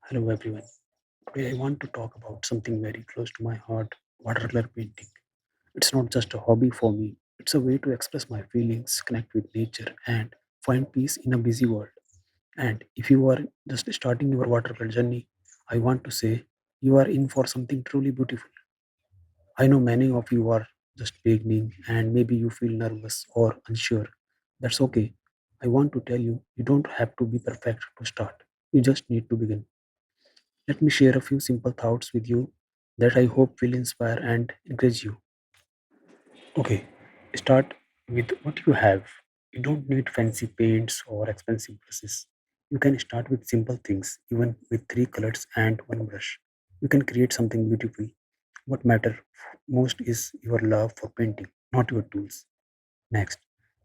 Hello everyone. Today I want to talk about something very close to my heart, watercolor painting. It's not just a hobby for me, it's a way to express my feelings, connect with nature, and find peace in a busy world. And if you are just starting your watercolor journey, I want to say you are in for something truly beautiful. I know many of you are just beginning and maybe you feel nervous or unsure. That's okay. I want to tell you, you don't have to be perfect to start. You just need to begin. Let me share a few simple thoughts with you that I hope will inspire and encourage you. Okay, start with what you have. You don't need fancy paints or expensive brushes. You can start with simple things, even with three colors and one brush. You can create something beautiful. What matters most is your love for painting, not your tools. Next,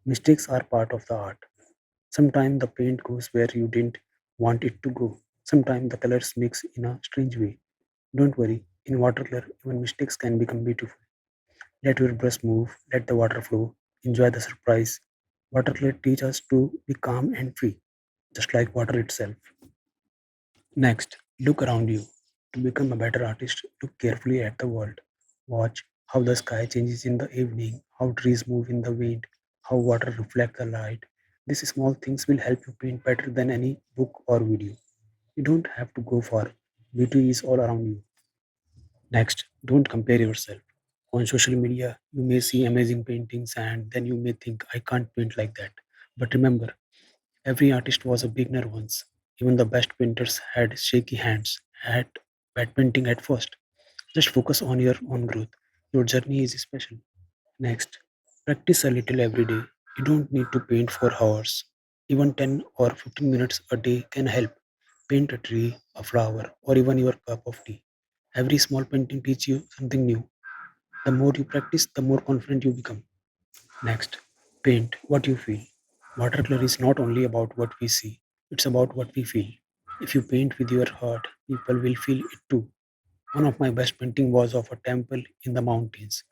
mistakes are part of the art. Sometimes the paint goes where you didn't want it to go. Sometimes the colors mix in a strange way. Don't worry, in watercolor, even mistakes can become beautiful. Let your brush move, let the water flow, enjoy the surprise. Watercolor teaches us to be calm and free, just like water itself. Next, look around you. To become a better artist, look carefully at the world. Watch how the sky changes in the evening, how trees move in the wind, how water reflects the light. These small things will help you paint better than any book or video. You don't have to go far. Beauty is all around you. Next, don't compare yourself. On social media, you may see amazing paintings and then you may think, I can't paint like that. But remember, every artist was a beginner once. Even the best painters had shaky hands, had bad painting at first. Just focus on your own growth. Your journey is special. Next, practice a little every day. You don't need to paint for hours. Even 10 or 15 minutes a day can help. Paint a tree, a flower, or even your cup of tea. Every small painting teaches you something new. The more you practice, the more confident you become. Next, paint what you feel. Watercolor is not only about what we see, it's about what we feel. If you paint with your heart, people will feel it too. One of my best painting was of a temple in the mountains.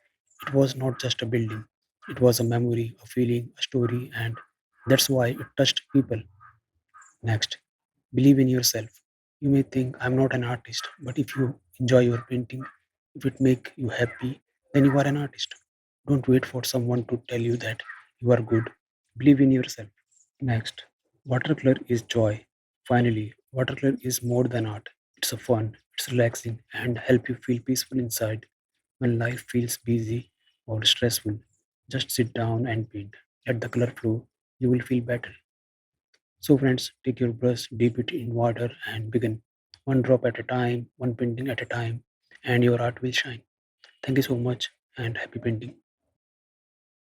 It was not just a building, it was a memory, a feeling, a story, and that's why it touched people. Next, believe in yourself. You may think I'm not an artist, but if you enjoy your painting, if it make you happy, then you are an artist. Don't wait for someone to tell you that you are good. Believe in yourself. Next, watercolor is joy. Finally, watercolor is more than art. It's a fun, it's relaxing, and help you feel peaceful inside. When life feels busy or stressful, just sit down and paint. Let the color flow. You will feel better. So, friends, take your brush, dip it in water, and begin. One drop at a time, one painting at a time, and your art will shine. Thank you so much, and happy painting.